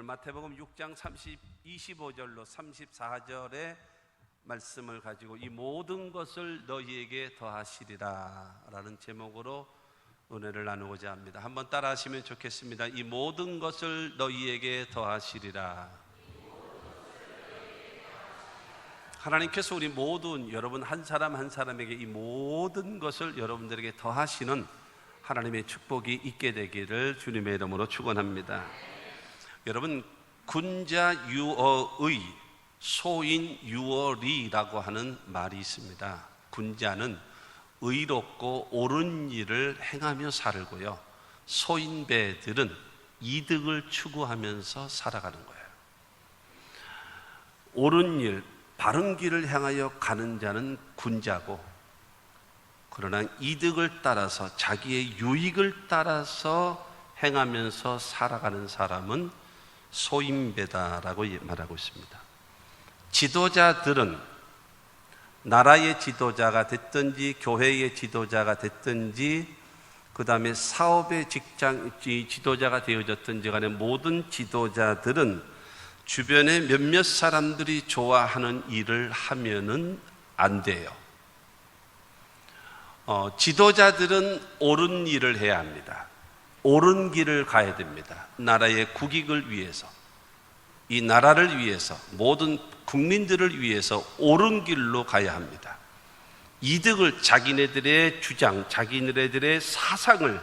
오늘 마태복음 6장 25절로 34절의 말씀을 가지고 이 모든 것을 너희에게 더하시리라 라는 제목으로 은혜를 나누고자 합니다. 한번 따라 하시면 좋겠습니다. 이 모든 것을 너희에게 더하시리라. 하나님께서 우리 모든 여러분 한 사람 한 사람에게 이 모든 것을 여러분들에게 더하시는 하나님의 축복이 있게 되기를 주님의 이름으로 축원합니다. 여러분, 군자 유어의 소인 유어리라고 하는 말이 있습니다. 군자는 의롭고 옳은 일을 행하며 살고요, 소인배들은 이득을 추구하면서 살아가는 거예요. 옳은 일, 바른 길을 향하여 가는 자는 군자고, 그러나 이득을 따라서 자기의 유익을 따라서 행하면서 살아가는 사람은 소인배다라고 말하고 있습니다. 지도자들은 나라의 지도자가 됐든지 교회의 지도자가 됐든지 그 다음에 사업의 지도자가 되어졌든지 간에 모든 지도자들은 주변에 몇몇 사람들이 좋아하는 일을 하면은 안 돼요. 지도자들은 옳은 일을 해야 합니다. 옳은 길을 가야 됩니다. 나라의 국익을 위해서, 이 나라를 위해서, 모든 국민들을 위해서 옳은 길로 가야 합니다. 이득을, 자기네들의 주장, 자기네들의 사상을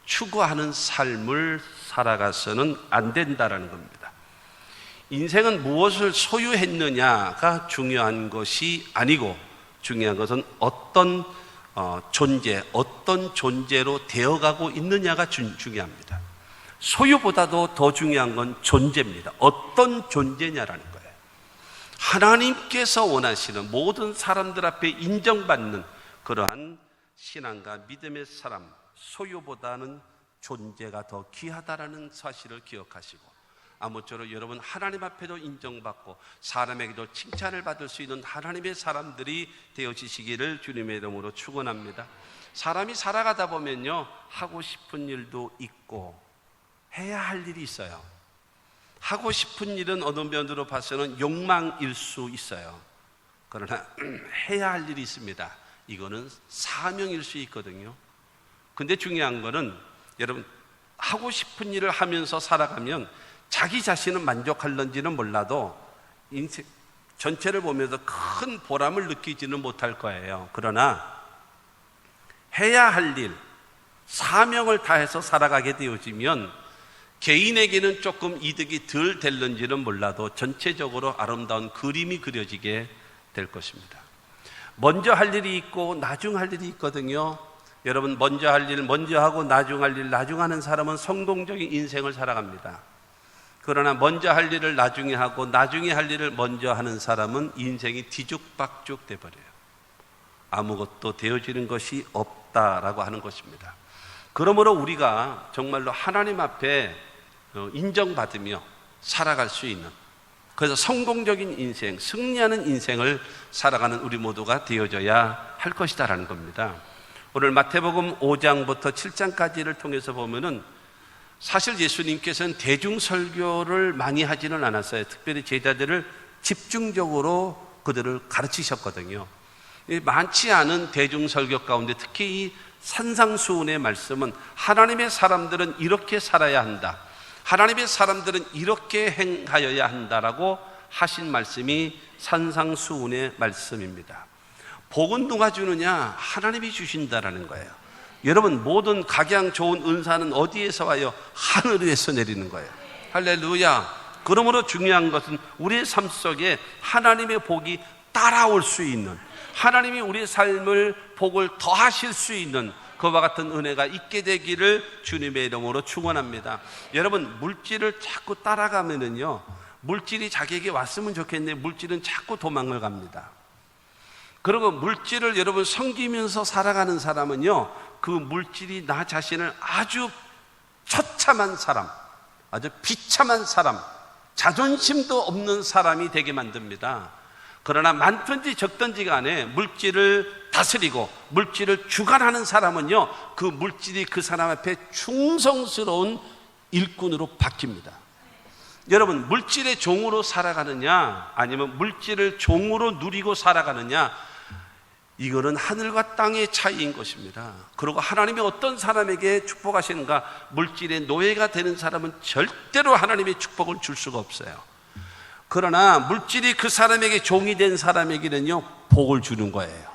추구하는 삶을 살아가서는 안 된다라는 겁니다. 인생은 무엇을 소유했느냐가 중요한 것이 아니고, 중요한 것은 어떤 존재로 되어가고 있느냐가 중요합니다. 소유보다도 더 중요한 건 존재입니다. 어떤 존재냐라는 거예요. 하나님께서 원하시는 모든 사람들 앞에 인정받는 그러한 신앙과 믿음의 사람, 소유보다는 존재가 더 귀하다라는 사실을 기억하시고, 아무쪼록 여러분 하나님 앞에도 인정받고 사람에게도 칭찬을 받을 수 있는 하나님의 사람들이 되어지시기를 주님의 이름으로 축원합니다. 사람이 살아가다 보면요, 하고 싶은 일도 있고 해야 할 일이 있어요. 하고 싶은 일은 어느 면으로 봐서는 욕망일 수 있어요. 그러나 해야 할 일이 있습니다. 이거는 사명일 수 있거든요. 근데 중요한 거는 여러분, 하고 싶은 일을 하면서 살아가면 자기 자신은 만족할런지는 몰라도 인생 전체를 보면서 큰 보람을 느끼지는 못할 거예요. 그러나 해야 할 일, 사명을 다해서 살아가게 되어지면 개인에게는 조금 이득이 덜 될런지는 몰라도 전체적으로 아름다운 그림이 그려지게 될 것입니다. 먼저 할 일이 있고 나중 할 일이 있거든요. 여러분, 먼저 할 일 먼저 하고 나중 할 일 나중 하는 사람은 성공적인 인생을 살아갑니다. 그러나 먼저 할 일을 나중에 하고 나중에 할 일을 먼저 하는 사람은 인생이 뒤죽박죽 돼버려요. 아무것도 되어지는 것이 없다라고 하는 것입니다. 그러므로 우리가 정말로 하나님 앞에 인정받으며 살아갈 수 있는, 그래서 성공적인 인생, 승리하는 인생을 살아가는 우리 모두가 되어져야 할 것이다라는 겁니다. 오늘 마태복음 5장부터 7장까지를 통해서 보면은 사실 예수님께서는 대중설교를 많이 하지는 않았어요. 특별히 제자들을 집중적으로 그들을 가르치셨거든요. 많지 않은 대중설교 가운데 특히 이 산상수훈의 말씀은 하나님의 사람들은 이렇게 살아야 한다, 하나님의 사람들은 이렇게 행하여야 한다라고 하신 말씀이 산상수훈의 말씀입니다. 복은 누가 주느냐? 하나님이 주신다라는 거예요. 여러분, 모든 각양 좋은 은사는 어디에서 와요? 하늘에서 내리는 거예요. 할렐루야. 그러므로 중요한 것은 우리의 삶 속에 하나님의 복이 따라올 수 있는, 하나님이 우리의 삶을 복을 더하실 수 있는 그와 같은 은혜가 있게 되기를 주님의 이름으로 축원합니다. 여러분, 물질을 자꾸 따라가면은요, 물질이 자기에게 왔으면 좋겠는데 물질은 자꾸 도망을 갑니다. 그리고 물질을 여러분 섬기면서 살아가는 사람은요, 그 물질이 나 자신을 아주 처참한 사람, 아주 비참한 사람, 자존심도 없는 사람이 되게 만듭니다. 그러나 많든지 적든지 간에 물질을 다스리고 물질을 주관하는 사람은요, 그 물질이 그 사람 앞에 충성스러운 일꾼으로 바뀝니다. 여러분, 물질의 종으로 살아가느냐 아니면 물질을 종으로 누리고 살아가느냐, 이거는 하늘과 땅의 차이인 것입니다. 그리고 하나님이 어떤 사람에게 축복하시는가, 물질의 노예가 되는 사람은 절대로 하나님의 축복을 줄 수가 없어요. 그러나 물질이 그 사람에게 종이 된 사람에게는요, 복을 주는 거예요.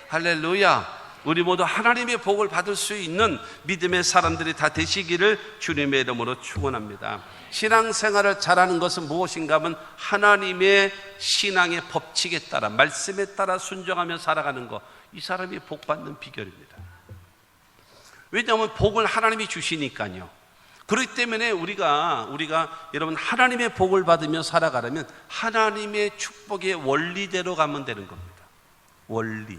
할렐루야. 우리 모두 하나님의 복을 받을 수 있는 믿음의 사람들이 다 되시기를 주님의 이름으로 축원합니다. 신앙생활을 잘하는 것은 무엇인가 하면 하나님의 신앙의 법칙에 따라, 말씀에 따라 순종하며 살아가는 것, 이 사람이 복 받는 비결입니다. 왜냐하면 복을 하나님이 주시니까요. 그렇기 때문에 우리가 여러분 하나님의 복을 받으며 살아가려면 하나님의 축복의 원리대로 가면 되는 겁니다. 원리.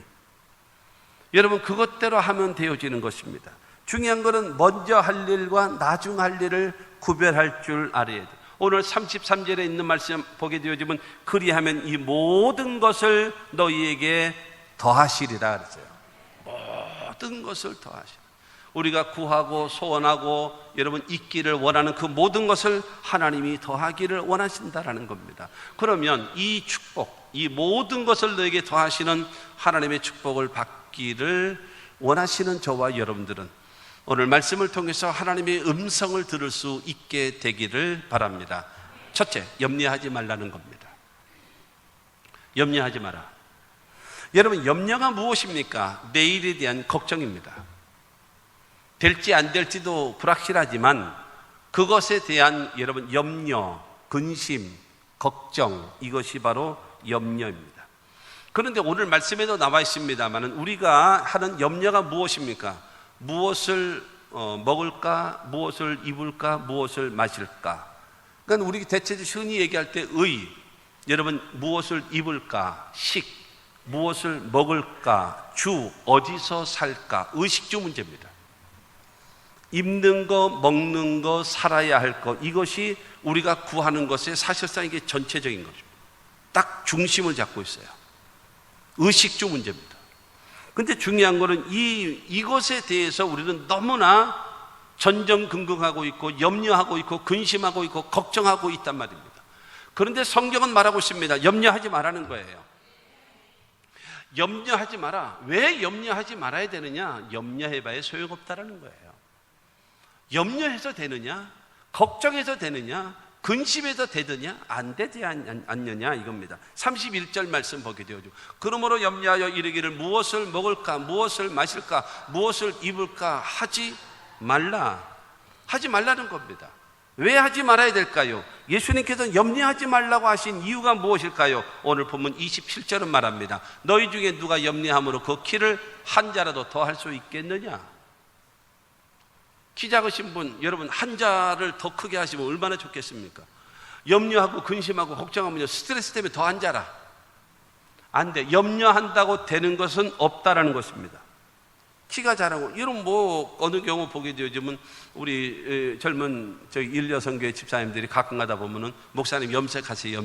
여러분, 그것대로 하면 되어지는 것입니다. 중요한 것은 먼저 할 일과 나중 할 일을 구별할 줄 알아야 돼요. 오늘 33절에 있는 말씀 보게 되어지면 그리하면 이 모든 것을 너희에게 더하시리라 그랬어요. 모든 것을 더하시리라. 우리가 구하고 소원하고 여러분 있기를 원하는 그 모든 것을 하나님이 더하기를 원하신다라는 겁니다. 그러면 이 축복, 이 모든 것을 너에게 더하시는 하나님의 축복을 받기를 원하시는 저와 여러분들은 오늘 말씀을 통해서 하나님의 음성을 들을 수 있게 되기를 바랍니다. 첫째, 염려하지 말라는 겁니다. 염려하지 마라. 여러분, 염려가 무엇입니까? 내일에 대한 걱정입니다. 될지 안 될지도 불확실하지만 그것에 대한 여러분 염려, 근심, 걱정, 이것이 바로 염려입니다. 그런데 오늘 말씀에도 나와 있습니다만 우리가 하는 염려가 무엇입니까? 무엇을 먹을까? 무엇을 입을까? 무엇을 마실까? 그러니까 우리 대체적으로 흔히 얘기할 때 여러분 무엇을 입을까? 식, 무엇을 먹을까? 주, 어디서 살까? 의식주 문제입니다. 입는 거, 먹는 거, 살아야 할 것, 이것이 우리가 구하는 것에 사실상 이게 전체적인 거죠. 딱 중심을 잡고 있어요. 의식주 문제입니다. 근데 중요한 거는 이것에 대해서 우리는 너무나 전전긍긍하고 있고 염려하고 있고 근심하고 있고 걱정하고 있단 말입니다. 그런데 성경은 말하고 있습니다. 염려하지 말라는 거예요. 염려하지 마라. 왜 염려하지 말아야 되느냐? 염려해봐야 소용없다라는 거예요. 염려해서 되느냐? 걱정해서 되느냐? 근심해서 되느냐? 안 되지 않느냐 이겁니다. 31절 말씀 보게 되어죠. 그러므로 염려하여 이르기를 무엇을 먹을까? 무엇을 마실까? 무엇을 입을까? 하지 말라. 하지 말라는 겁니다. 왜 하지 말아야 될까요? 예수님께서 염려하지 말라고 하신 이유가 무엇일까요? 오늘 본문 27절은 말합니다. 너희 중에 누가 염려함으로 그 키를 한 자라도 더 할 수 있겠느냐? 키 작으신 분, 여러분 한 자를 더 크게 하시면 얼마나 좋겠습니까? 염려하고 근심하고 걱정하면 스트레스 때문에 더 한 자라. 안 돼. 염려한다고 되는 것은 없다라는 것입니다. 키가 자라고, 이런 어느 경우 보게 되어지면 우리 젊은 일여성교회 집사님들이 가끔 가다 보면은 목사님 염색하세요.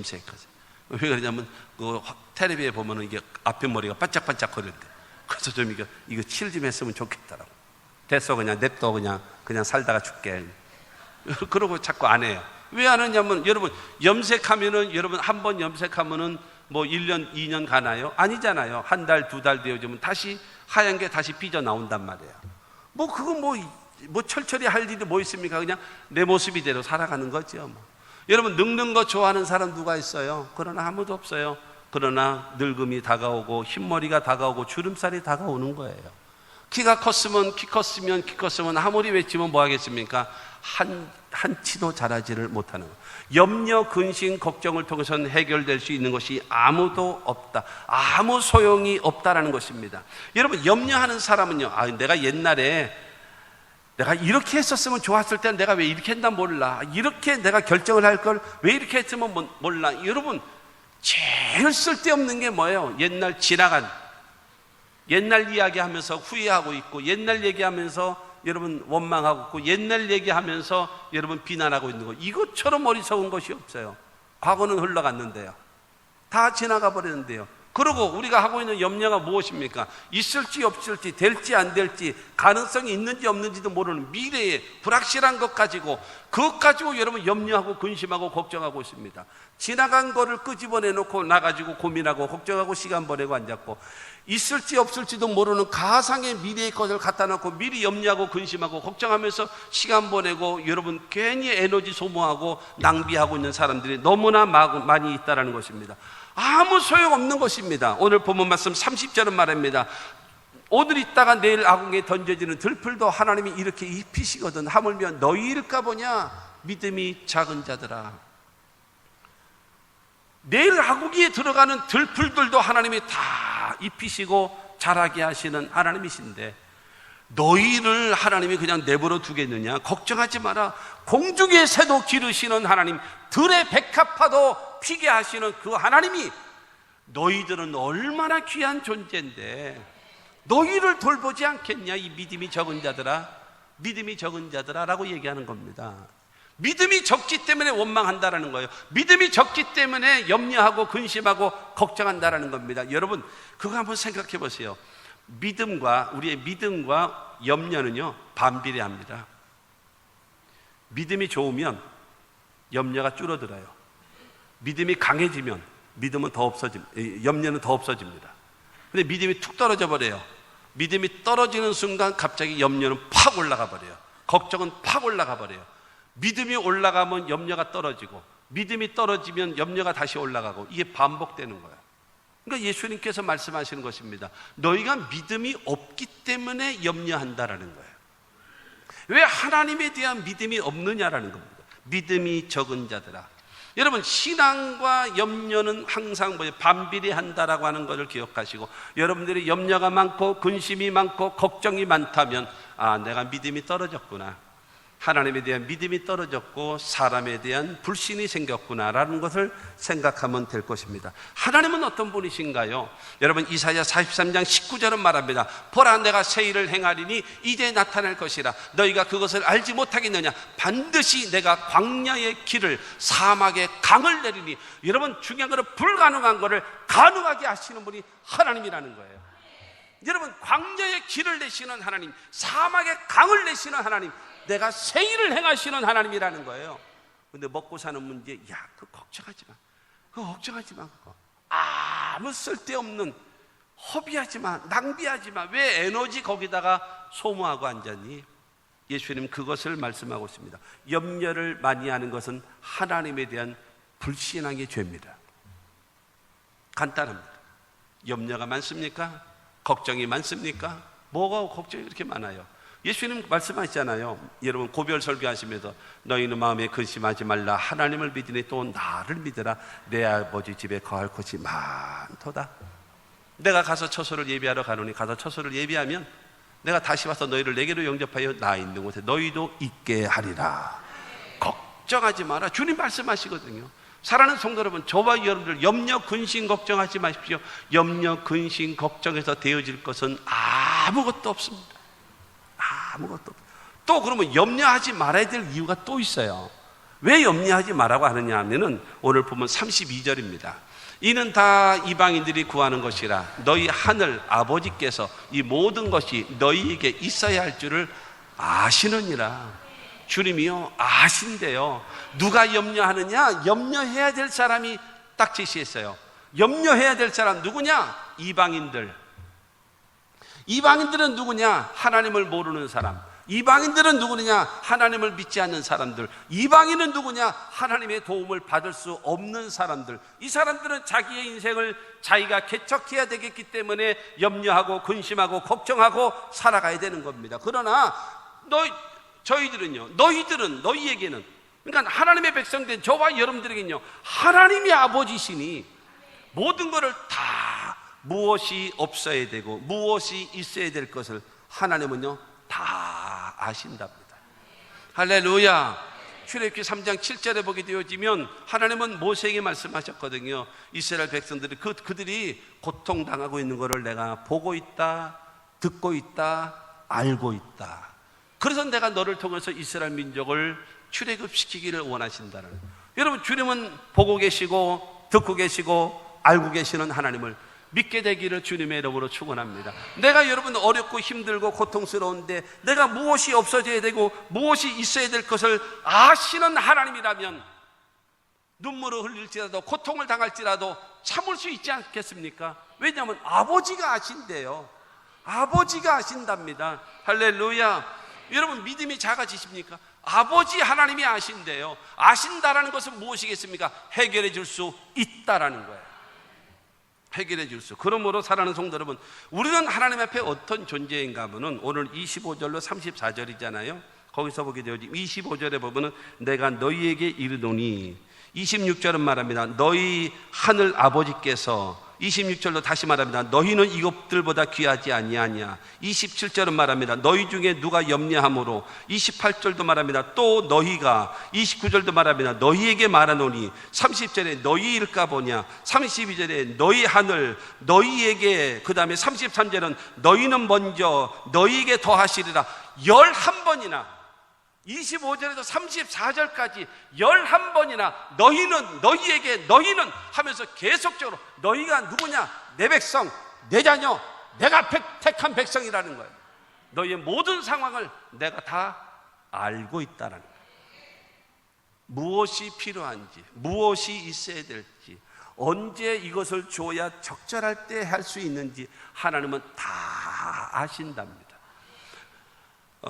왜 그러냐면 그 텔레비에 보면은 이게 앞에 머리가 반짝반짝 거릴 때, 그래서 좀 이거 칠 좀 했으면 좋겠다라고. 됐어, 그냥 냅둬, 그냥 살다가 죽게. 그러고 자꾸 안 해요. 왜 안 하냐면 여러분 염색하면은 여러분 한 번 염색하면은 뭐 1년 2년 가나요? 아니잖아요. 한 달, 두 달 되어지면 다시 하얀 게 다시 삐져 나온단 말이에요. 그거 철저히 할 일이 뭐 있습니까? 그냥 내 모습이대로 살아가는 거죠. 여러분 늙는 거 좋아하는 사람 누가 있어요? 그러나 아무도 없어요. 그러나 늙음이 다가오고 흰머리가 다가오고 주름살이 다가오는 거예요. 키가 컸으면 키 컸으면 아무리 외치면 뭐 하겠습니까? 한 치도 자라지를 못하는 거예요. 염려, 근심, 걱정을 통해서는 해결될 수 있는 것이 아무도 없다. 아무 소용이 없다라는 것입니다. 여러분 염려하는 사람은요, 내가 옛날에 내가 이렇게 했었으면 좋았을 때는 내가 왜 이렇게 했나 몰라. 이렇게 내가 결정을 할 걸 왜 이렇게 했으면 몰라. 여러분 제일 쓸데없는 게 뭐예요? 옛날 이야기하면서 후회하고 있고, 옛날 얘기하면서 여러분 원망하고 있고, 옛날 얘기하면서 여러분 비난하고 있는 거, 이것처럼 어리석은 것이 없어요. 과거는 흘러갔는데요. 다 지나가 버리는데요. 그리고 우리가 하고 있는 염려가 무엇입니까? 있을지 없을지, 될지 안 될지, 가능성이 있는지 없는지도 모르는 미래에 불확실한 것 가지고, 그것 가지고 여러분 염려하고 근심하고 걱정하고 있습니다. 지나간 거를 끄집어내놓고 나가지고 고민하고 걱정하고 시간 보내고 앉았고, 있을지 없을지도 모르는 가상의 미래의 것을 갖다 놓고 미리 염려하고 근심하고 걱정하면서 시간 보내고, 여러분 괜히 에너지 소모하고 낭비하고 있는 사람들이 너무나 많이 있다는 것입니다. 아무 소용없는 것입니다. 오늘 본문 말씀 30절은 말합니다. 오늘 있다가 내일 아궁에 던져지는 들풀도 하나님이 이렇게 입히시거든. 하물며 너희일까 보냐, 믿음이 작은 자들아. 내일 아궁이에 들어가는 들풀들도 하나님이 다 입히시고 자라게 하시는 하나님이신데, 너희를 하나님이 그냥 내버려 두겠느냐? 걱정하지 마라. 공중의 새도 기르시는 하나님, 들의 백합화도 피게 하시는 그 하나님이, 너희들은 얼마나 귀한 존재인데 너희를 돌보지 않겠냐, 이 믿음이 적은 자들아, 믿음이 적은 자들아 라고 얘기하는 겁니다. 믿음이 적기 때문에 원망한다라는 거예요. 믿음이 적기 때문에 염려하고 근심하고 걱정한다라는 겁니다. 여러분 그거 한번 생각해 보세요. 우리의 믿음과 염려는요 반비례합니다. 믿음이 좋으면 염려가 줄어들어요. 믿음이 강해지면 염려는 더 없어집니다. 근데 믿음이 툭 떨어져 버려요. 믿음이 떨어지는 순간 갑자기 염려는 팍 올라가 버려요. 걱정은 팍 올라가 버려요. 믿음이 올라가면 염려가 떨어지고, 믿음이 떨어지면 염려가 다시 올라가고, 이게 반복되는 거예요. 그러니까 예수님께서 말씀하시는 것입니다. 너희가 믿음이 없기 때문에 염려한다라는 거예요. 왜 하나님에 대한 믿음이 없느냐라는 겁니다. 믿음이 적은 자들아. 여러분 신앙과 염려는 항상 반비례한다라고 하는 것을 기억하시고, 여러분들이 염려가 많고 근심이 많고 걱정이 많다면, 내가 믿음이 떨어졌구나, 하나님에 대한 믿음이 떨어졌고 사람에 대한 불신이 생겼구나라는 것을 생각하면 될 것입니다. 하나님은 어떤 분이신가요? 여러분 이사야 43장 19절은 말합니다. 보라, 내가 새 일을 행하리니 이제 나타날 것이라. 너희가 그것을 알지 못하겠느냐? 반드시 내가 광야의 길을, 사막의 강을 내리니. 여러분 중요한 것은 불가능한 것을 가능하게 하시는 분이 하나님이라는 거예요. 여러분 광야의 길을 내시는 하나님, 사막의 강을 내시는 하나님, 내가 새 일을 행하시는 하나님이라는 거예요. 근데 먹고 사는 문제, 그거 걱정하지 마. 그거 걱정하지 마. 그거 아무 쓸데없는, 허비하지 마, 낭비하지 마. 왜 에너지 거기다가 소모하고 앉았니? 예수님 그것을 말씀하고 있습니다. 염려를 많이 하는 것은 하나님에 대한 불신앙의 죄입니다. 간단합니다. 염려가 많습니까? 걱정이 많습니까? 뭐가 걱정이 그렇게 많아요? 예수님 말씀하시잖아요. 여러분 고별 설교하시면서 너희는 마음에 근심하지 말라. 하나님을 믿으니 또 나를 믿으라. 내 아버지 집에 거할 곳이 많도다. 내가 가서 처소를 예비하러 가노니 가서 처소를 예비하면 내가 다시 와서 너희를 내게로 영접하여 나 있는 곳에 너희도 있게 하리라. 걱정하지 마라. 주님 말씀하시거든요. 사랑하는 성도 여러분, 저와 여러분들 염려 근심 걱정하지 마십시오. 염려 근심 걱정해서 되어질 것은 아무것도 없습니다. 아무것도 없어요. 또 그러면 염려하지 말아야 될 이유가 또 있어요. 왜 염려하지 말라고 하느냐 하면은 오늘 보면 32절입니다. 이는 다 이방인들이 구하는 것이라 너희 하늘 아버지께서 이 모든 것이 너희에게 있어야 할 줄을 아시느니라. 주님이요 아신대요. 누가 염려하느냐? 염려해야 될 사람이 딱 제시했어요. 염려해야 될 사람 누구냐? 이방인들. 이방인들은 누구냐? 하나님을 모르는 사람. 이방인들은 누구냐? 하나님을 믿지 않는 사람들. 이방인은 누구냐? 하나님의 도움을 받을 수 없는 사람들. 이 사람들은 자기의 인생을 자기가 개척해야 되겠기 때문에 염려하고 근심하고 걱정하고 살아가야 되는 겁니다. 그러나 너희에게는, 그러니까 하나님의 백성된 저와 여러분들에게는요, 하나님이 아버지시니 모든 것을 다, 무엇이 없어야 되고 무엇이 있어야 될 것을 하나님은요 다 아신답니다. 할렐루야. 출애굽기 3장 7절에 보게 되어지면 하나님은 모세에게 말씀하셨거든요. 이스라엘 백성들이 그들이 고통당하고 있는 것을 내가 보고 있다, 듣고 있다, 알고 있다. 그래서 내가 너를 통해서 이스라엘 민족을 출애굽시키기를 원하신다는 거예요. 여러분 주님은 보고 계시고 듣고 계시고 알고 계시는 하나님을 믿게 되기를 주님의 이름으로 축원합니다. 내가 여러분 어렵고 힘들고 고통스러운데 내가 무엇이 없어져야 되고 무엇이 있어야 될 것을 아시는 하나님이라면 눈물을 흘릴지라도 고통을 당할지라도 참을 수 있지 않겠습니까? 왜냐하면 아버지가 아신대요. 아버지가 아신답니다. 할렐루야. 여러분 믿음이 작아지십니까? 아버지 하나님이 아신대요. 아신다라는 것은 무엇이겠습니까? 해결해 줄 수 있다라는 거예요. 해결해 줄 수. 그러므로 사랑하는 성도 여러분, 우리는 하나님 앞에 어떤 존재인가 하면은 오늘 25절로 34절이잖아요. 거기서 보게 되어 25절에 보면은 내가 너희에게 이르노니, 26절은 말합니다. 너희 하늘 아버지께서, 26절로 다시 말합니다. 너희는 이것들보다 귀하지 아니하냐. 27절은 말합니다. 너희 중에 누가 염려함으로. 28절도 말합니다. 또 너희가. 29절도 말합니다. 너희에게 말하노니. 30절에 너희일까 보냐. 32절에 너희 하늘 너희에게. 그 다음에 33절은 너희는 먼저 너희에게 더하시리라. 11번이나 25절에서 34절까지 11번이나 너희는, 너희에게, 너희는 하면서 계속적으로 너희가 누구냐? 내 백성, 내 자녀, 내가 택한 백성이라는 거예요. 너희의 모든 상황을 내가 다 알고 있다는 거예요. 무엇이 필요한지, 무엇이 있어야 될지, 언제 이것을 줘야 적절할 때 할 수 있는지 하나님은 다 아신답니다.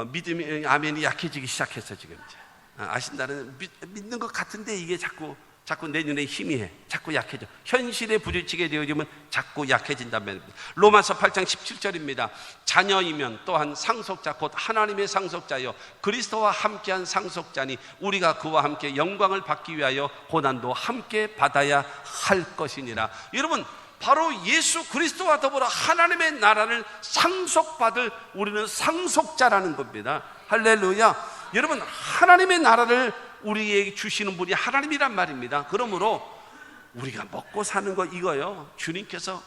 믿음이, 아멘이 약해지기 시작했어 지금 이제. 아신다는, 믿는 것 같은데 이게 자꾸 내 눈에 힘이 해. 자꾸 약해져. 현실에 부딪히게 되어지면 자꾸 약해진다는 말입니다. 로마서 8장 17절입니다. 자녀이면 또한 상속자, 곧 하나님의 상속자여 그리스도와 함께한 상속자니 우리가 그와 함께 영광을 받기 위하여 고난도 함께 받아야 할 것이니라. 여러분, 바로 예수 그리스도와 더불어 하나님의 나라를 상속받을 우리는 상속자라는 겁니다. 할렐루야. 여러분, 하나님의 나라를 우리에게 주시는 분이 하나님이란 말입니다. 그러므로 우리가 먹고 사는 거 이거요, 주님께서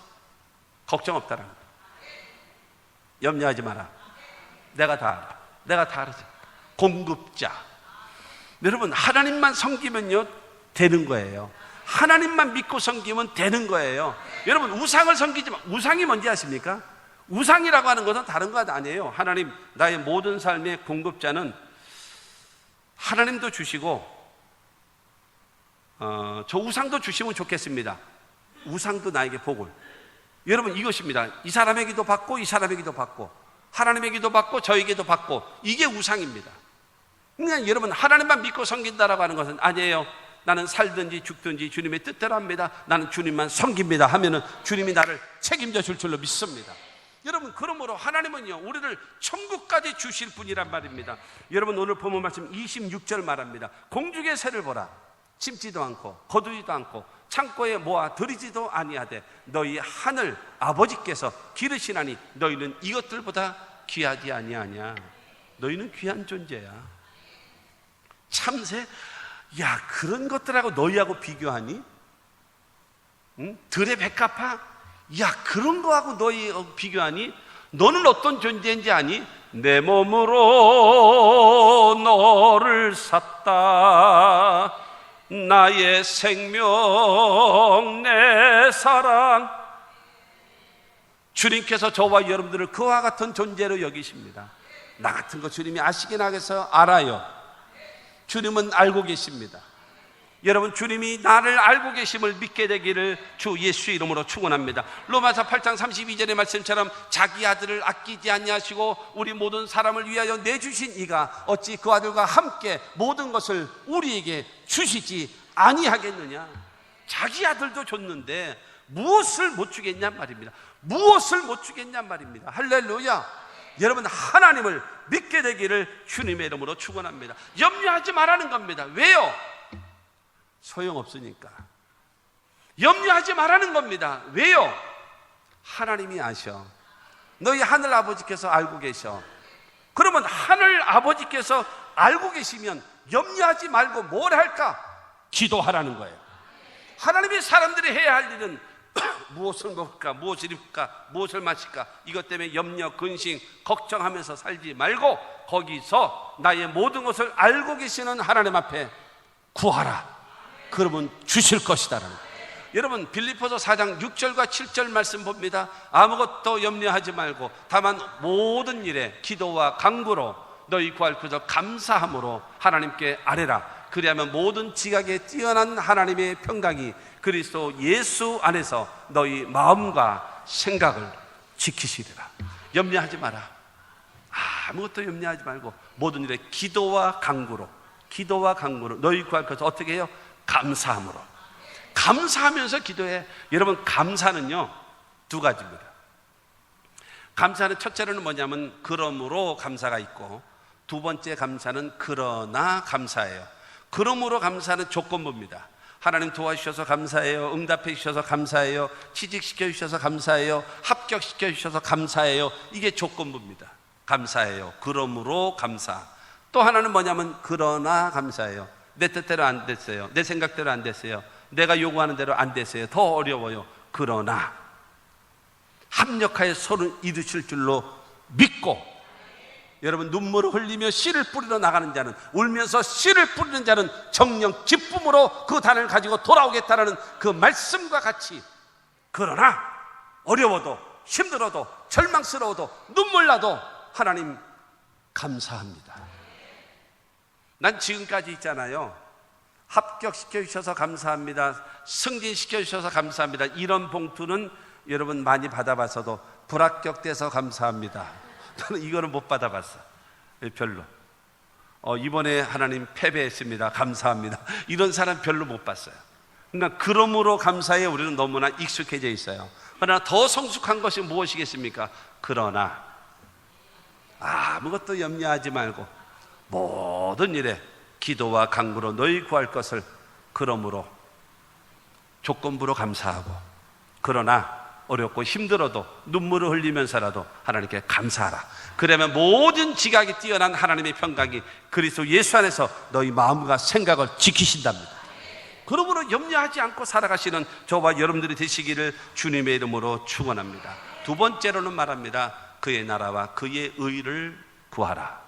걱정 없다라는 거예요. 염려하지 마라. 내가 다 알아. 내가 다 알아. 공급자. 여러분, 하나님만 섬기면요 되는 거예요. 하나님만 믿고 섬기면 되는 거예요. 여러분, 우상을 섬기지 마. 우상이 뭔지 아십니까? 우상이라고 하는 것은 다른 것 아니에요. 하나님, 나의 모든 삶의 공급자는 하나님도 주시고 저 우상도 주시면 좋겠습니다. 우상도 나에게 복을. 여러분, 이것입니다. 이 사람에게도 받고 이 사람에게도 받고 하나님에게도 받고 저에게도 받고, 이게 우상입니다. 그러니까 여러분, 하나님만 믿고 섬긴다라고 하는 것은 아니에요. 나는 살든지 죽든지 주님의 뜻대로 합니다. 나는 주님만 섬깁니다 하면은 주님이 나를 책임져 줄 줄로 믿습니다. 여러분, 그러므로 하나님은요 우리를 천국까지 주실 분이란 말입니다. 여러분, 오늘 본문 말씀 26절 말합니다. 공중의 새를 보라. 심지도 않고 거두지도 않고 창고에 모아 들이지도 아니하되 너희 하늘 아버지께서 기르시나니 너희는 이것들보다 귀하지 아니하냐. 너희는 귀한 존재야. 참새, 야, 그런 것들하고 너희하고 비교하니? 응? 들의 백합화? 야, 그런 거하고 너희 비교하니? 너는 어떤 존재인지 아니? 내 몸으로 너를 샀다. 나의 생명, 내 사랑. 주님께서 저와 여러분들을 그와 같은 존재로 여기십니다. 나 같은 거 주님이 아시긴 하겠어요? 알아요. 주님은 알고 계십니다. 여러분, 주님이 나를 알고 계심을 믿게 되기를 주 예수 이름으로 축원합니다. 로마서 8장 32절의 말씀처럼 자기 아들을 아끼지 아니하시고 우리 모든 사람을 위하여 내주신 이가 어찌 그 아들과 함께 모든 것을 우리에게 주시지 아니하겠느냐. 자기 아들도 줬는데 무엇을 못 주겠냔 말입니다. 무엇을 못 주겠냔 말입니다. 할렐루야. 여러분, 하나님을 믿게 되기를 주님의 이름으로 축원합니다. 염려하지 말라는 겁니다. 왜요? 소용없으니까. 염려하지 말라는 겁니다. 왜요? 하나님이 아셔. 너희 하늘 아버지께서 알고 계셔. 그러면 하늘 아버지께서 알고 계시면 염려하지 말고 뭘 할까? 기도하라는 거예요. 하나님이 사람들이 해야 할 일은 무엇을 먹을까, 무엇을 입을까, 무엇을 마실까, 이것 때문에 염려, 근심, 걱정하면서 살지 말고 거기서 나의 모든 것을 알고 계시는 하나님 앞에 구하라. 그러면 주실 것이다라는 거예요. 여러분 빌립보서 4장 6절과 7절 말씀 봅니다. 아무것도 염려하지 말고 다만 모든 일에 기도와 간구로 너희 구할 것을 감사함으로 하나님께 아뢰라. 그리하면 모든 지각에 뛰어난 하나님의 평강이 그리스도 예수 안에서 너희 마음과 생각을 지키시리라. 염려하지 마라. 아무것도 염려하지 말고 모든 일에 기도와 간구로 너희 구할 것을 어떻게 해요? 감사함으로. 감사하면서 기도해. 여러분 감사는요 두 가지입니다. 감사는 첫째로는 뭐냐면 그러므로 감사가 있고, 두 번째 감사는 그러나 감사예요. 그러므로 감사는 조건부입니다. 하나님 도와주셔서 감사해요. 응답해 주셔서 감사해요. 취직시켜 주셔서 감사해요. 합격시켜 주셔서 감사해요. 이게 조건부입니다. 감사해요. 그러므로 감사. 또 하나는 뭐냐면 그러나 감사해요. 내 뜻대로 안 됐어요. 내 생각대로 안 됐어요. 내가 요구하는 대로 안 됐어요. 더 어려워요. 그러나 합력하여 서로 이루실 줄로 믿고, 여러분 눈물을 흘리며 씨를 뿌리러 나가는 자는, 울면서 씨를 뿌리는 자는 정령 기쁨으로 그 단을 가지고 돌아오겠다라는 그 말씀과 같이, 그러나 어려워도 힘들어도 절망스러워도 눈물 나도 하나님 감사합니다. 난 지금까지 있잖아요, 합격시켜 주셔서 감사합니다, 승진시켜 주셔서 감사합니다, 이런 봉투는 여러분 많이 받아봤어도 불합격돼서 감사합니다, 저는 이거는 못 받아봤어. 별로. 이번에 하나님 패배했습니다, 감사합니다, 이런 사람 별로 못 봤어요. 그러니까 그러므로 감사에 우리는 너무나 익숙해져 있어요. 그러나 더 성숙한 것이 무엇이겠습니까? 그러나 아무것도 염려하지 말고 모든 일에 기도와 간구로 너희 구할 것을 그러므로 조건부로 감사하고, 그러나 어렵고 힘들어도 눈물을 흘리면서라도 하나님께 감사하라. 그러면 모든 지각이 뛰어난 하나님의 평강이 그리스도 예수 안에서 너희 마음과 생각을 지키신답니다. 그러므로 염려하지 않고 살아가시는 저와 여러분들이 되시기를 주님의 이름으로 축원합니다. 두 번째로는 말합니다. 그의 나라와 그의 의를 구하라.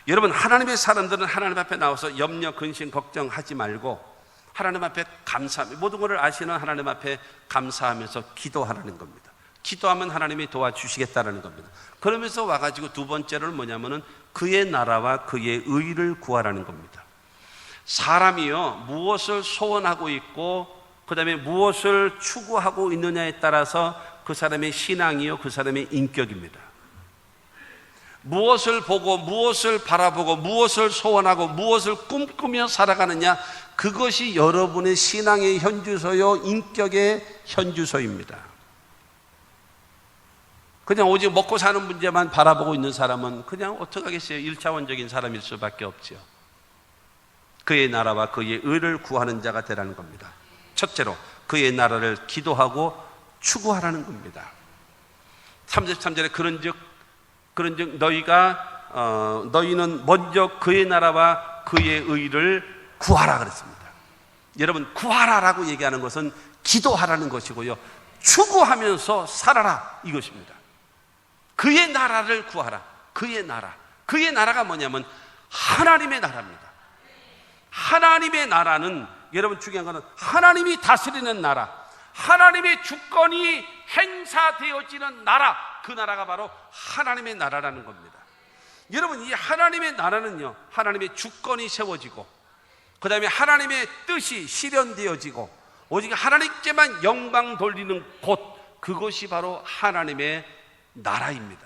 여러분 하나님의 사람들은 하나님 앞에 나와서 염려, 근심, 걱정하지 말고 하나님 앞에 감사하며, 모든 것을 아시는 하나님 앞에 감사하면서 기도하라는 겁니다. 기도하면 하나님이 도와주시겠다는 겁니다. 그러면서 와가지고 두 번째로는 뭐냐면은 그의 나라와 그의 의를 구하라는 겁니다. 사람이요 무엇을 소원하고 있고 그 다음에 무엇을 추구하고 있느냐에 따라서 그 사람의 신앙이요 그 사람의 인격입니다. 무엇을 보고 무엇을 바라보고 무엇을 소원하고 무엇을 꿈꾸며 살아가느냐, 그것이 여러분의 신앙의 현주소요 인격의 현주소입니다. 그냥 오직 먹고 사는 문제만 바라보고 있는 사람은 그냥 어떡하겠어요? 1차원적인 사람일 수밖에 없죠. 그의 나라와 그의 의를 구하는 자가 되라는 겁니다. 첫째로 그의 나라를 기도하고 추구하라는 겁니다. 33절에 그런즉 너희는 먼저 그의 나라와 그의 의를 구하라 그랬습니다. 여러분 구하라라고 얘기하는 것은 기도하라는 것이고요, 추구하면서 살아라 이것입니다. 그의 나라를 구하라. 그의 나라가 뭐냐면 하나님의 나라입니다. 하나님의 나라는, 여러분 중요한 것은 하나님이 다스리는 나라, 하나님의 주권이 행사되어지는 나라, 그 나라가 바로 하나님의 나라라는 겁니다. 여러분 이 하나님의 나라는요 하나님의 주권이 세워지고 그 다음에 하나님의 뜻이 실현되어지고 오직 하나님께만 영광 돌리는 곳, 그것이 바로 하나님의 나라입니다.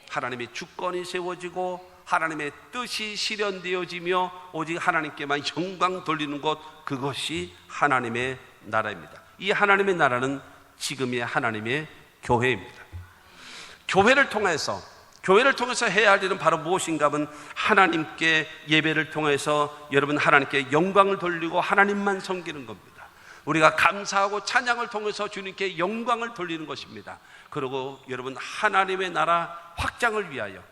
하나님의 주권이 세워지고 하나님의 뜻이 실현되어지며 오직 하나님께만 영광 돌리는 곳, 그것이 하나님의 나라입니다. 이 하나님의 나라는 지금의 하나님의 교회입니다. 교회를 통해서 해야 할 일은 바로 무엇인가 하면 하나님께 예배를 통해서 여러분 하나님께 영광을 돌리고 하나님만 섬기는 겁니다. 우리가 감사하고 찬양을 통해서 주님께 영광을 돌리는 것입니다. 그리고 여러분 하나님의 나라 확장을 위하여,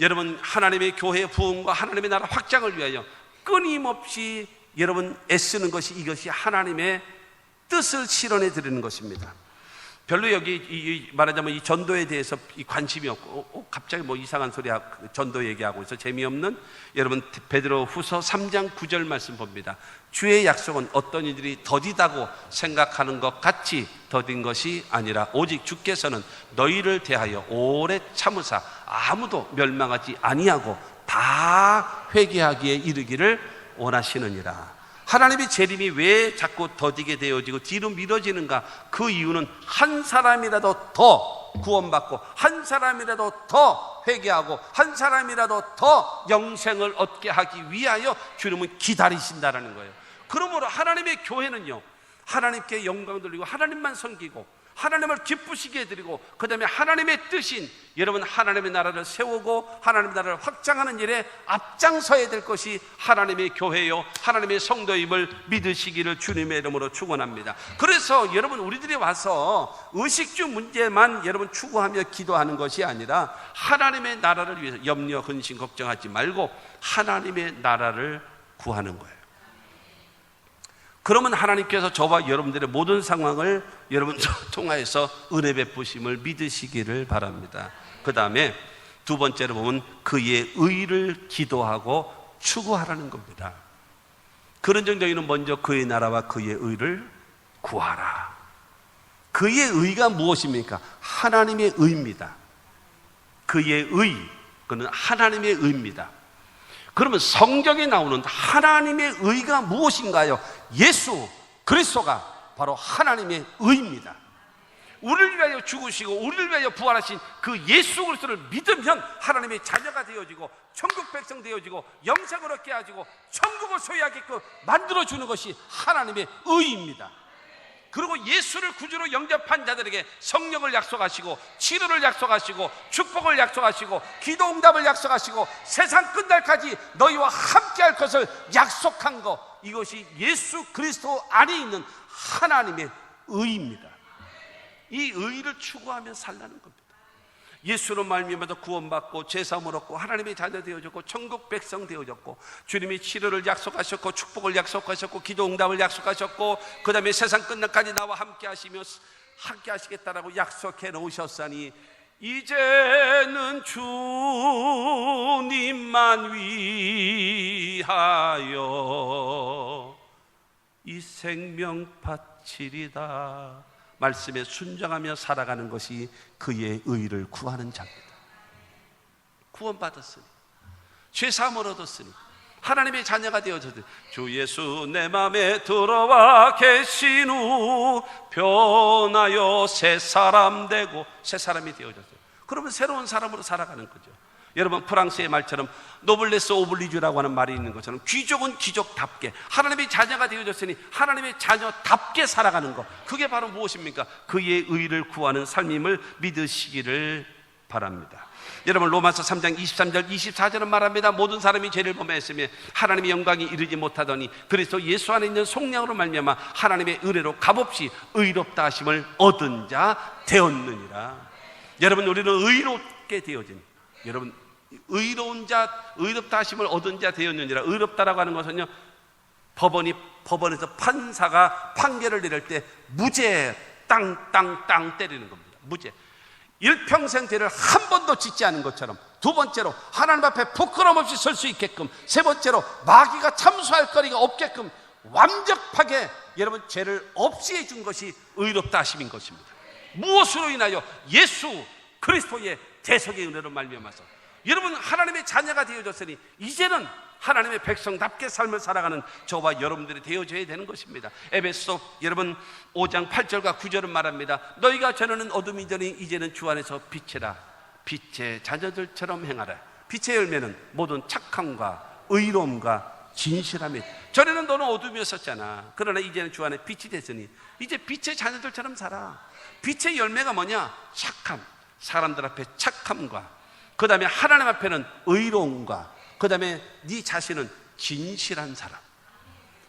여러분 하나님의 교회 부흥과 하나님의 나라 확장을 위하여 끊임없이 여러분 애쓰는 것이, 이것이 하나님의 뜻을 실현해 드리는 것입니다. 별로 여기 말하자면 이 전도에 대해서 관심이 없고 갑자기 뭐 이상한 소리 전도 얘기하고 있어 재미없는, 여러분 베드로 후서 3장 9절 말씀 봅니다. 주의 약속은 어떤 이들이 더디다고 생각하는 것 같이 더딘 것이 아니라 오직 주께서는 너희를 대하여 오래 참으사 아무도 멸망하지 아니하고 다 회개하기에 이르기를 원하시느니라. 하나님의 재림이 왜 자꾸 더디게 되어지고 뒤로 미뤄지는가? 그 이유는 한 사람이라도 더 구원받고 한 사람이라도 더 회개하고 한 사람이라도 더 영생을 얻게 하기 위하여 주님은 기다리신다라는 거예요. 그러므로 하나님의 교회는요, 하나님께 영광 돌리고 하나님만 섬기고 하나님을 기쁘시게 해드리고 그 다음에 하나님의 뜻인 여러분 하나님의 나라를 세우고 하나님의 나라를 확장하는 일에 앞장서야 될 것이 하나님의 교회요 하나님의 성도임을 믿으시기를 주님의 이름으로 축원합니다. 그래서 여러분 우리들이 와서 의식주 문제만 여러분 추구하며 기도하는 것이 아니라 하나님의 나라를 위해서 염려 근심 걱정하지 말고 하나님의 나라를 구하는 거예요. 그러면 하나님께서 저와 여러분들의 모든 상황을 여러분 통하여서 은혜 베푸심을 믿으시기를 바랍니다. 그 다음에 두 번째로 보면 그의 의를 기도하고 추구하라는 겁니다. 그런 정도에는 먼저 그의 나라와 그의 의를 구하라. 그의 의가 무엇입니까? 하나님의 의입니다. 그의 의, 그는 하나님의 의입니다. 그러면 성경에 나오는 하나님의 의가 무엇인가요? 예수 그리스도가 바로 하나님의 의입니다. 우리를 위하여 죽으시고 우리를 위하여 부활하신 그 예수 그리스도를 믿으면 하나님의 자녀가 되어지고 천국 백성 되어지고 영생을 얻게 하시고 천국을 소유하게끔 만들어주는 것이 하나님의 의입니다. 그리고 예수를 구주로 영접한 자들에게 성령을 약속하시고 치료를 약속하시고 축복을 약속하시고 기도 응답을 약속하시고 세상 끝날까지 너희와 함께 할 것을 약속한 것, 이것이 예수 그리스도 안에 있는 하나님의 의입니다. 이 의를 추구하며 살라는 겁니다. 예수로 말미암아서 구원받고 죄사함을 얻고 하나님의 자녀 되어졌고 천국 백성 되어졌고 주님이 치료를 약속하셨고 축복을 약속하셨고 기도 응답을 약속하셨고 그 다음에 세상 끝날까지 나와 함께 하시며 함께 하시겠다라고 약속해 놓으셨으니 이제는 주님만 위하여 이 생명 바치리다. 말씀에 순종하며 살아가는 것이 그의 의를 구하는 자입니다. 구원받았으니 죄사함을 얻었으니 하나님의 자녀가 되어졌으니 주 예수 내 맘에 들어와 계신 후 변하여 새 사람 되고 새 사람이 되어졌어요. 그러면 새로운 사람으로 살아가는 거죠. 여러분 프랑스의 말처럼 노블레스 오블리주라고 하는 말이 있는 것처럼 귀족은 귀족답게 하나님의 자녀가 되어졌으니 하나님의 자녀답게 살아가는 것, 그게 바로 무엇입니까? 그의 의를 구하는 삶임을 믿으시기를 바랍니다. 여러분 로마서 3장 23절 24절은 말합니다. 모든 사람이 죄를 범하였으며 하나님의 영광이 이르지 못하더니 그리스도 예수 안에 있는 속량으로 말미암아 하나님의 은혜로 값없이 의롭다 하심을 얻은 자 되었느니라. 여러분 우리는 의롭게 되어진, 여러분 의로운 자, 의롭다 하심을 얻은 자 되었느니라. 의롭다라고 하는 것은요, 법원에서 판사가 판결을 내릴 때 무죄 땅 때리는 겁니다. 무죄. 일평생 죄를 한 번도 짓지 않은 것처럼, 두 번째로 하나님 앞에 부끄럼 없이 설 수 있게끔, 세 번째로 마귀가 참수할 거리가 없게끔 완벽하게 여러분 죄를 없이 해준 것이 의롭다 하심인 것입니다. 무엇으로 인하여? 예수 그리스도의 대속의 은혜로 말미암아서 여러분 하나님의 자녀가 되어졌으니 이제는 하나님의 백성답게 삶을 살아가는 저와 여러분들이 되어져야 되는 것입니다. 에베소 여러분 5장 8절과 9절은 말합니다. 너희가 전에는 어둠이더니 이제는 주 안에서 빛이라. 빛의 자녀들처럼 행하라. 빛의 열매는 모든 착함과 의로움과 진실함이. 전에는 너는 어둠이었었잖아. 그러나 이제는 주 안에 빛이 됐으니 이제 빛의 자녀들처럼 살아. 빛의 열매가 뭐냐? 착함. 사람들 앞에 착함과 그 다음에 하나님 앞에는 의로움과 그 다음에 네 자신은 진실한 사람.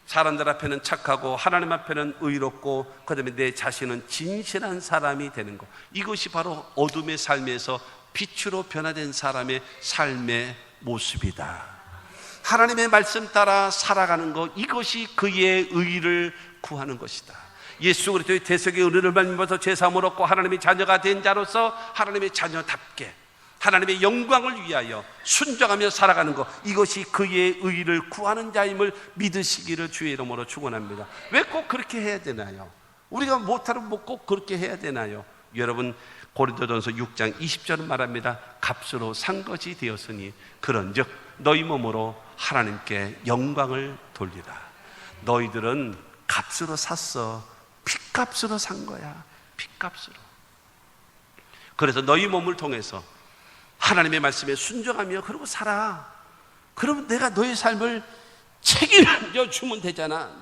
사람들 앞에는 착하고 하나님 앞에는 의롭고 그 다음에 내 자신은 진실한 사람이 되는 것, 이것이 바로 어둠의 삶에서 빛으로 변화된 사람의 삶의 모습이다. 하나님의 말씀 따라 살아가는 것, 이것이 그의 의를 구하는 것이다. 예수 그리스도의 대속의 은혜를 받으면서 죄사함을 얻고 하나님의 자녀가 된 자로서 하나님의 자녀답게 하나님의 영광을 위하여 순종하며 살아가는 것, 이것이 그의 의를 구하는 자임을 믿으시기를 주의 이름으로 축원합니다. 왜 꼭 그렇게 해야 되나요? 우리가 못하면 뭐 꼭 그렇게 해야 되나요? 여러분, 고린도전서 6장 20절은 말합니다. 값으로 산 것이 되었으니 그런즉 너희 몸으로 하나님께 영광을 돌리라. 너희들은 값으로 샀어. 핏값으로 산 거야. 핏값으로. 그래서 너희 몸을 통해서 하나님의 말씀에 순종하며 그러고 살아. 그러면 내가 너의 삶을 책임져 주면 되잖아.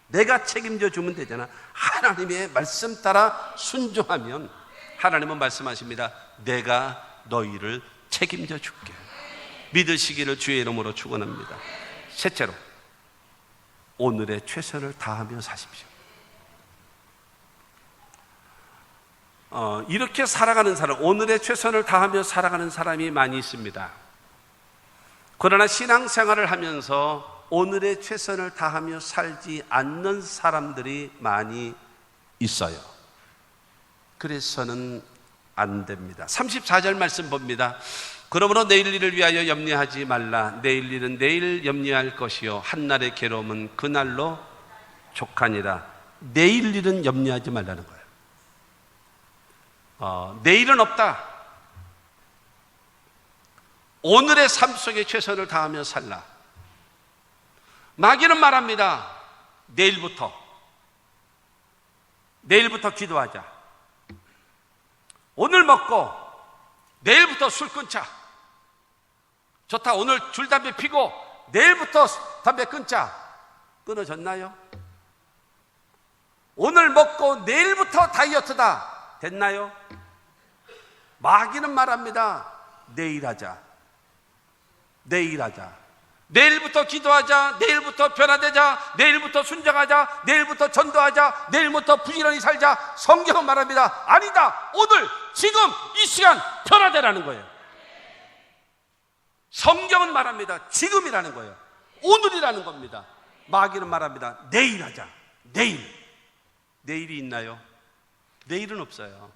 내가 책임져 주면 되잖아. 하나님의 말씀 따라 순종하면 하나님은 말씀하십니다. 내가 너희를 책임져 줄게. 믿으시기를 주의 이름으로 축원합니다. 셋째로, 오늘의 최선을 다하며 사십시오. 이렇게 살아가는 사람, 오늘의 최선을 다하며 살아가는 사람이 많이 있습니다. 그러나 신앙생활을 하면서 오늘의 최선을 다하며 살지 않는 사람들이 많이 있어요. 그래서는 안 됩니다. 34절 말씀 봅니다. 그러므로 내일 일을 위하여 염려하지 말라. 내일 일은 내일 염려할 것이요 한날의 괴로움은 그날로 족하니라. 내일 일은 염려하지 말라는 거예요. 내일은 없다. 오늘의 삶 속에 최선을 다하며 살라. 마귀는 말합니다. 내일부터 기도하자. 오늘 먹고 내일부터 술 끊자. 좋다. 오늘 줄 담배 피고 내일부터 담배 끊자. 끊어졌나요? 오늘 먹고 내일부터 다이어트다. 됐나요? 마귀는 말합니다. 내일 하자. 내일부터 기도하자. 내일부터 변화되자. 내일부터 순종하자. 내일부터 전도하자. 내일부터 부지런히 살자. 성경은 말합니다. 아니다. 오늘, 지금, 이 시간 변화되라는 거예요. 성경은 말합니다. 지금이라는 거예요. 오늘이라는 겁니다. 마귀는 말합니다. 내일 하자. 내일이 있나요? 내일은 없어요.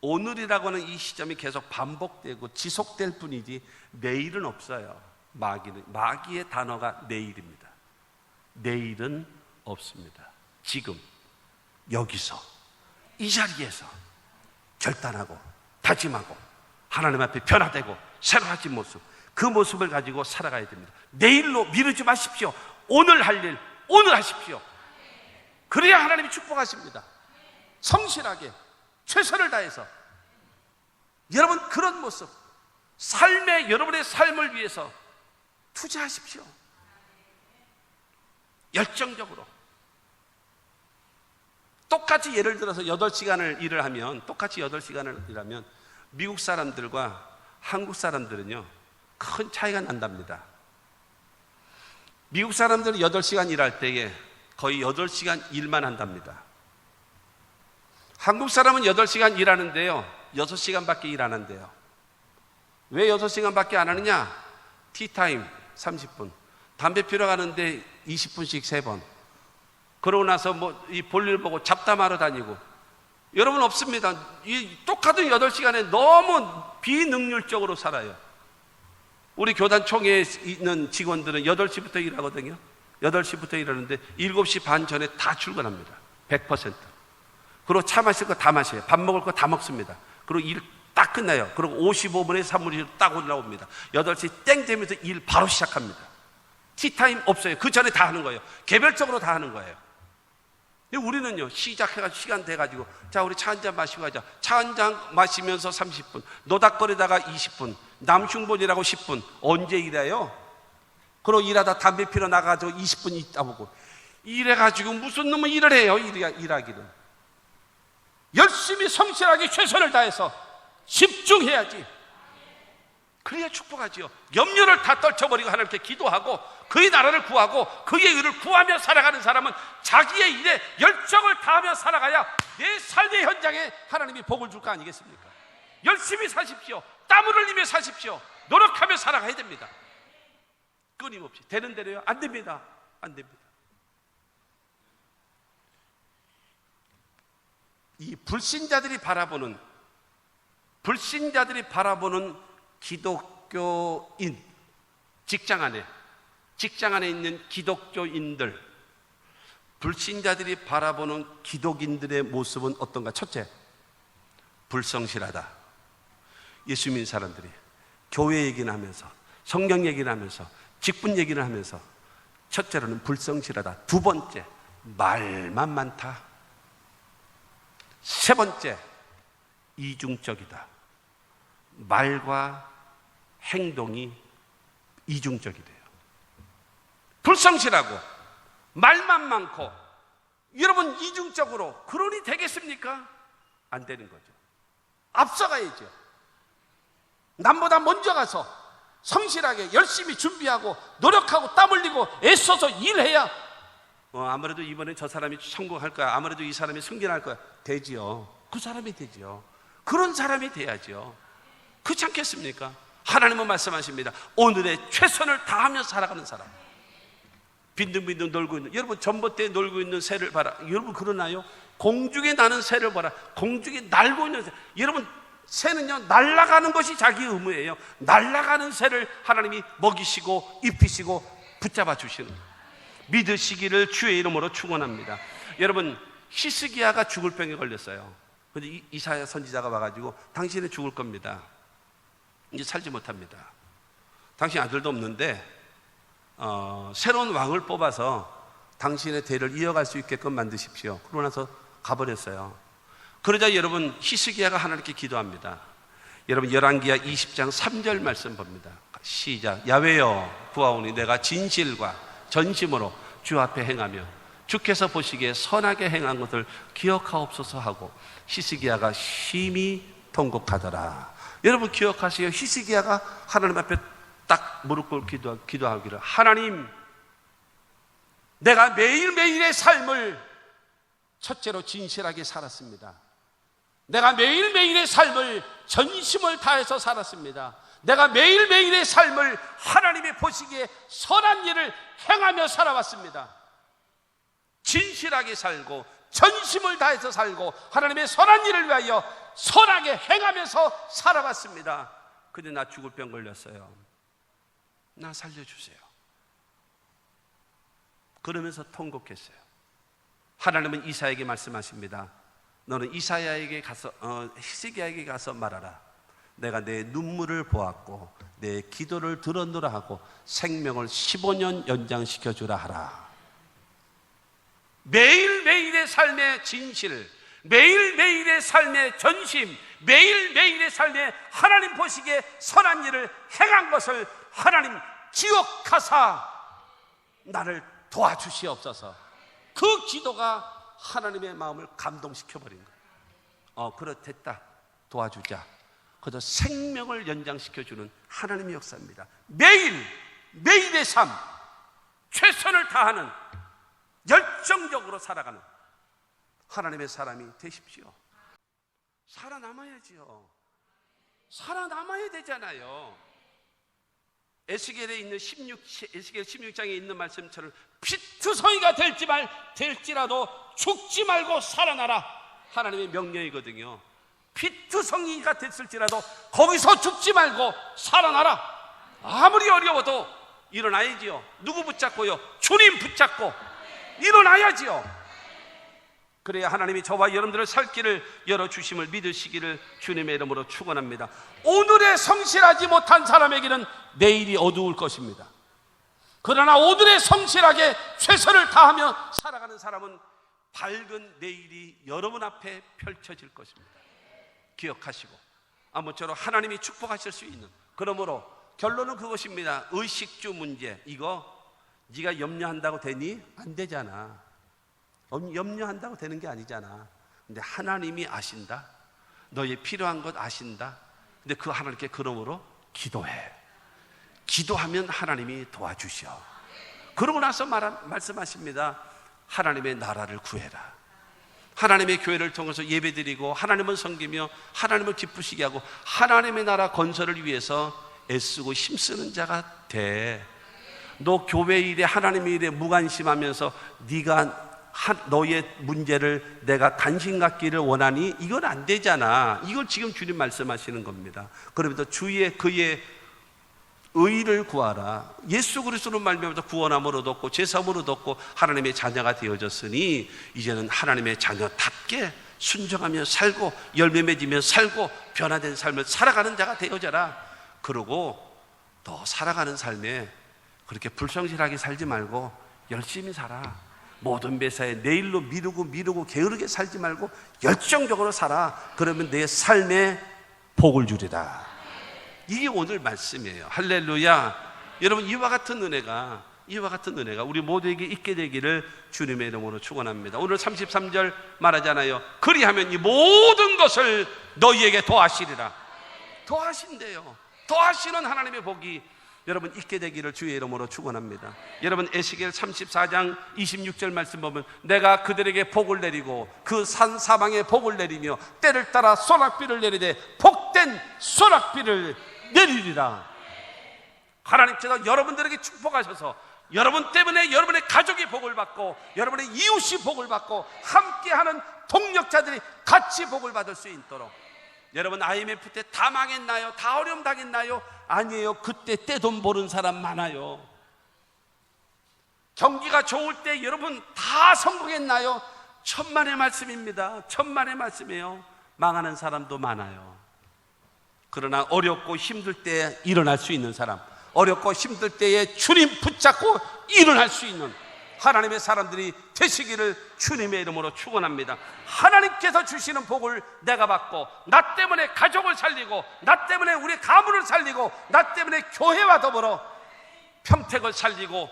오늘이라고 하는 이 시점이 계속 반복되고 지속될 뿐이지 내일은 없어요. 마귀의 단어가 내일입니다. 내일은 없습니다. 지금 여기서 이 자리에서 결단하고 다짐하고 하나님 앞에 변화되고 새로워진 모습, 그 모습을 가지고 살아가야 됩니다. 내일로 미루지 마십시오. 오늘 할 일 오늘 하십시오. 그래야 하나님이 축복하십니다. 성실하게 최선을 다해서 여러분 그런 모습, 여러분의 삶을 위해서 투자하십시오. 열정적으로. 똑같이 예를 들어서 8시간을 일을 하면, 미국 사람들과 한국 사람들은요 큰 차이가 난답니다. 미국 사람들은 8시간 일할 때에 거의 8시간 일만 한답니다. 한국 사람은 8시간 일하는데요 6시간밖에 일 안 한대요. 왜 6시간밖에 안 하느냐? 티타임 30분, 담배 피러 가는데 20분씩 3번, 그러고 나서 이 볼일 보고 잡담하러 다니고. 여러분 없습니다. 이 똑같은 8시간에 너무 비능률적으로 살아요. 우리 교단 총회에 있는 직원들은 8시부터 일하거든요. 8시부터 일하는데 7시 반 전에 다 출근합니다. 100%. 그리고 차 마실 거 다 마셔요. 밥 먹을 거 다 먹습니다. 그리고 일 딱 끝나요. 그리고 55분에 사무실 딱 올라옵니다. 8시 땡 되면서 일 바로 시작합니다. 티타임 없어요. 그 전에 다 하는 거예요. 개별적으로 다 하는 거예요. 우리는요 시작해가지고 시간 돼가지고 자 우리 차 한잔 마시고 가자. 차 한잔 마시면서 30분, 노닥거리다가 20분, 남흉본이라고 10분. 언제 일해요? 그러고 일하다 담배 피러 나가서 20분 있다 보고. 이래가지고 무슨 놈의 일을 해요? 일하기를. 열심히 성실하게 최선을 다해서 집중해야지. 그래야 축복하지요. 염려를 다 떨쳐버리고 하나님께 기도하고 그의 나라를 구하고 그의 의를 구하며 살아가는 사람은 자기의 일에 열정을 다하며 살아가야 내 삶의 현장에 하나님이 복을 줄 거 아니겠습니까? 열심히 사십시오. 땀을 흘리며 사십시오. 노력하며 살아가야 됩니다. 끊임없이. 되는 대로요? 안 됩니다. 안 됩니다. 이 불신자들이 바라보는 기독교인, 직장 안에 있는 기독교인들, 불신자들이 바라보는 기독인들의 모습은 어떤가? 첫째, 불성실하다. 예수 믿는 사람들이 교회 얘기를 하면서, 성경 얘기를 하면서, 직분 얘기를 하면서 첫째로는 불성실하다. 두 번째, 말만 많다. 세 번째, 이중적이다. 말과 행동이 이중적이래요. 불성실하고 말만 많고, 여러분 이중적으로 그러니 되겠습니까? 안 되는 거죠. 앞서가야죠. 남보다 먼저 가서 성실하게 열심히 준비하고 노력하고 땀 흘리고 애써서 일해야 아무래도 이번에 저 사람이 성공할 거야, 아무래도 이 사람이 승진할 거야. 되지요. 그 사람이 되지요. 그런 사람이 돼야죠. 그렇지 않겠습니까? 하나님은 말씀하십니다. 오늘의 최선을 다하며 살아가는 사람. 빈둥빈둥 놀고 있는, 여러분 전봇대에 놀고 있는 새를 봐라. 여러분 그러나요? 공중에 나는 새를 봐라. 공중에 날고 있는 새. 여러분 새는요, 날아가는 것이 자기 의무예요. 날아가는 새를 하나님이 먹이시고 입히시고 붙잡아 주시는, 믿으시기를 주의 이름으로 축원합니다. 여러분, 히스기야가 죽을 병에 걸렸어요. 근데 이사야 선지자가 와가지고 당신은 죽을 겁니다. 이제 살지 못합니다. 당신 아들도 없는데 새로운 왕을 뽑아서 당신의 대를 이어갈 수 있게끔 만드십시오. 그러고 나서 가버렸어요. 그러자 여러분, 히스기야가 하나님께 기도합니다. 여러분 열왕기야 20장 3절 말씀 봅니다. 시작. 야훼여 구하오니 내가 진실과 전심으로 주 앞에 행하며 주께서 보시기에 선하게 행한 것을 기억하옵소서 하고 히스기야가 심히 통곡하더라. 여러분 기억하세요. 히스기야가 하나님 앞에 딱 무릎 꿇고 기도하기를, 하나님, 내가 매일매일의 삶을 첫째로 진실하게 살았습니다. 내가 매일매일의 삶을 전심을 다해서 살았습니다. 내가 매일매일의 삶을 하나님이 보시기에 선한 일을 행하며 살아왔습니다. 진실하게 살고 전심을 다해서 살고 하나님의 선한 일을 위하여 선하게 행하면서 살아왔습니다. 근데 나 죽을 병 걸렸어요. 나 살려주세요. 그러면서 통곡했어요. 하나님은 이사야에게 말씀하십니다. 너는 이사야에게 가서 히스기야에게 가서 말하라. 내가 내 눈물을 보았고 내 기도를 들었노라 하고 생명을 15년 연장시켜 주라 하라. 매일매일의 삶의 진실, 매일매일의 삶의 전심, 매일매일의 삶에 하나님 보시기에 선한 일을 행한 것을 하나님 기억하사 나를 도와주시옵소서. 그 기도가 하나님의 마음을 감동시켜버린 거예요. 그렇됐다, 도와주자. 그저 생명을 연장시켜주는 하나님의 역사입니다. 매일의 삶, 최선을 다하는, 열정적으로 살아가는 하나님의 사람이 되십시오. 살아남아야지요. 살아남아야 되잖아요. 에스겔에 있는 에스겔 16장에 있는 말씀처럼 피투성이가 될지라도 죽지 말고 살아나라. 하나님의 명령이거든요. 피투성이가 됐을지라도 거기서 죽지 말고 살아나라. 아무리 어려워도 일어나야지요. 누구 붙잡고요? 주님 붙잡고 일어나야지요. 그래야 하나님이 저와 여러분들의 살 길을 열어주심을 믿으시기를 주님의 이름으로 축원합니다. 오늘에 성실하지 못한 사람에게는 내일이 어두울 것입니다. 그러나 오늘에 성실하게 최선을 다하며 살아가는 사람은 밝은 내일이 여러분 앞에 펼쳐질 것입니다. 기억하시고 아무쪼록 하나님이 축복하실 수 있는, 그러므로 결론은 그것입니다. 의식주 문제, 이거 네가 염려한다고 되니? 안 되잖아. 염려한다고 되는 게 아니잖아. 근데 하나님이 아신다. 너의 필요한 것 아신다. 근데 그 하나님께 그러므로 기도해. 기도하면 하나님이 도와주셔. 그러고 나서 말씀하십니다. 하나님의 나라를 구해라. 하나님의 교회를 통해서 예배드리고 하나님을 섬기며 하나님을 기쁘시게 하고 하나님의 나라 건설을 위해서 애쓰고 힘쓰는 자가 돼. 너 교회 일에 하나님의 일에 무관심하면서 네가 너의 문제를 내가 당신 같기를 원하니 이건 안 되잖아. 이걸 지금 주님 말씀하시는 겁니다. 그러면서 그의 의를 구하라. 예수 그리스도로 말미암아 구원함으로 얻었고 제사함으로 얻었고 하나님의 자녀가 되어졌으니 이제는 하나님의 자녀답게 순종하며 살고 열매 맺으며 살고 변화된 삶을 살아가는 자가 되어져라. 그러고 너 살아가는 삶에 그렇게 불성실하게 살지 말고 열심히 살아. 모든 매사에 내일로 미루고 게으르게 살지 말고 열정적으로 살아. 그러면 내 삶에 복을 주리라. 이게 오늘 말씀이에요. 할렐루야. 여러분, 이와 같은 은혜가 우리 모두에게 있게 되기를 주님의 이름으로 축원합니다. 오늘 33절 말하잖아요. 그리하면 이 모든 것을 너희에게 더하시리라. 더하신대요. 더하시는 하나님의 복이 여러분 있게 되기를 주의 이름으로 축원합니다. 여러분, 에스겔 34장 26절 말씀 보면 내가 그들에게 복을 내리고 그 산 사방에 복을 내리며 때를 따라 소낙비를 내리되 복된 소낙비를 내리리라. 하나님께서 여러분들에게 축복하셔서 여러분 때문에 여러분의 가족이 복을 받고 여러분의 이웃이 복을 받고 함께하는 동력자들이 같이 복을 받을 수 있도록. 여러분, IMF 때 다 망했나요? 다 어려움 당했나요? 아니에요. 그때 떼돈 버는 사람 많아요. 경기가 좋을 때 여러분 다 성공했나요? 천만의 말씀입니다. 천만의 말씀이에요. 망하는 사람도 많아요. 그러나 어렵고 힘들 때 일어날 수 있는 사람, 어렵고 힘들 때에 주님 붙잡고 일어날 수 있는 하나님의 사람들이 되시기를 주님의 이름으로 축원합니다. 하나님께서 주시는 복을 내가 받고 나 때문에 가족을 살리고 나 때문에 우리 가문을 살리고 나 때문에 교회와 더불어 평택을 살리고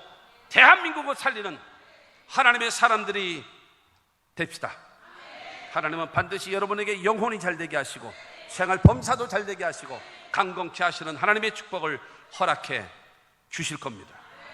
대한민국을 살리는 하나님의 사람들이 됩시다. 하나님은 반드시 여러분에게 영혼이 잘되게 하시고 생활 범사도 잘되게 하시고 강건케 하시는 하나님의 축복을 허락해 주실 겁니다.